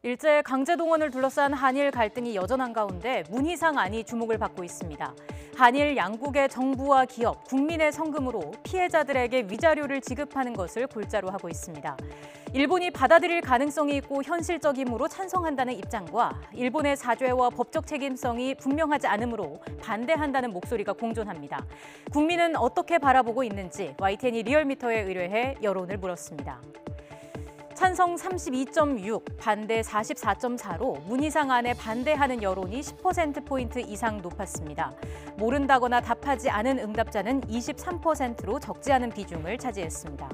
일제 강제동원을 둘러싼 한일 갈등이 여전한 가운데 문희상 안이 주목을 받고 있습니다. 한일 양국의 정부와 기업, 국민의 성금으로 피해자들에게 위자료를 지급하는 것을 골자로 하고 있습니다. 일본이 받아들일 가능성이 있고 현실적이므로 찬성한다는 입장과 일본의 사죄와 법적 책임성이 분명하지 않으므로 반대한다는 목소리가 공존합니다. 국민은 어떻게 바라보고 있는지 YTN이 리얼미터에 의뢰해 여론을 물었습니다. 찬성 32.6, 반대 44.4로 문희상 안에 반대하는 여론이 10%포인트 이상 높았습니다. 모른다거나 답하지 않은 응답자는 23%로 적지 않은 비중을 차지했습니다.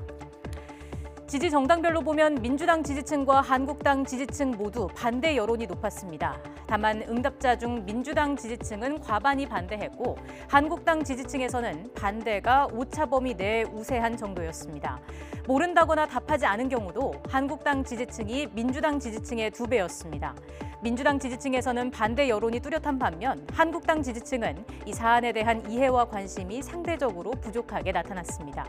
지지 정당별로 보면 민주당 지지층과 한국당 지지층 모두 반대 여론이 높았습니다. 다만 응답자 중 민주당 지지층은 과반이 반대했고 한국당 지지층에서는 반대가 오차범위 내에 우세한 정도였습니다. 모른다거나 답하지 않은 경우도 한국당 지지층이 민주당 지지층의 2배였습니다. 민주당 지지층에서는 반대 여론이 뚜렷한 반면 한국당 지지층은 이 사안에 대한 이해와 관심이 상대적으로 부족하게 나타났습니다.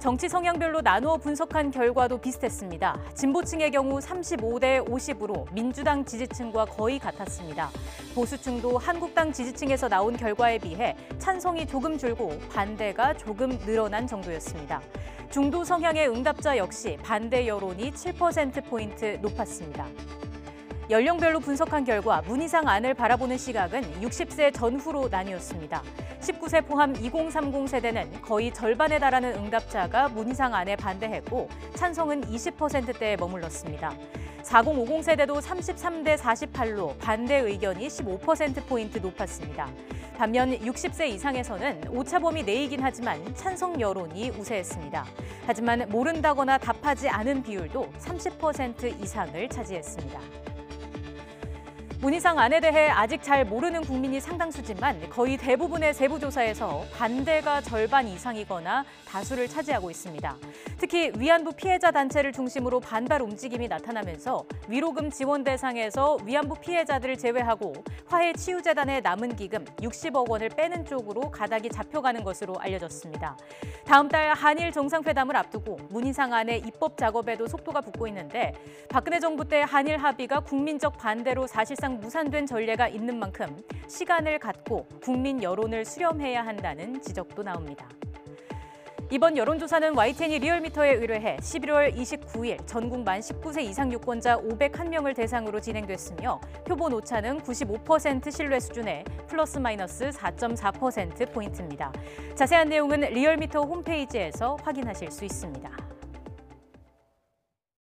정치 성향별로 나누어 분석한 결과도 비슷했습니다. 진보층의 경우 35대 50으로 민주당 지지층과 거의 같았습니다. 보수층도 한국당 지지층에서 나온 결과에 비해 찬성이 조금 줄고 반대가 조금 늘어난 정도였습니다. 중도 성향의 응답자 역시 반대 여론이 7%포인트 높았습니다. 연령별로 분석한 결과 문희상 안을 바라보는 시각은 60세 전후로 나뉘었습니다. 19세 포함 2030 세대는 거의 절반에 달하는 응답자가 문희상 안에 반대했고 찬성은 20%대에 머물렀습니다. 4050 세대도 33대 48로 반대 의견이 15%포인트 높았습니다. 반면 60세 이상에서는 오차범위 내이긴 하지만 찬성 여론이 우세했습니다. 하지만 모른다거나 답하지 않은 비율도 30% 이상을 차지했습니다. 문희상 안에 대해 아직 잘 모르는 국민이 상당수지만 거의 대부분의 세부조사에서 반대가 절반 이상이거나 다수를 차지하고 있습니다. 특히 위안부 피해자 단체를 중심으로 반발 움직임이 나타나면서 위로금 지원 대상에서 위안부 피해자들을 제외하고 화해치유재단의 남은 기금 60억 원을 빼는 쪽으로 가닥이 잡혀가는 것으로 알려졌습니다. 다음 달 한일 정상회담을 앞두고 문희상 안의 입법 작업에도 속도가 붙고 있는데 박근혜 정부 때 한일 합의가 국민적 반대로 사실상 무산된 전례가 있는 만큼 시간을 갖고 국민 여론을 수렴해야 한다는 지적도 나옵니다. 이번 여론조사는 YTN이 리얼미터에 의뢰해 11월 29일 전국 만 19세 이상 유권자 501명을 대상으로 진행됐으며 표본 오차는 95% 신뢰 수준에 플러스 마이너스 4.4%포인트입니다. 자세한 내용은 리얼미터 홈페이지에서 확인하실 수 있습니다.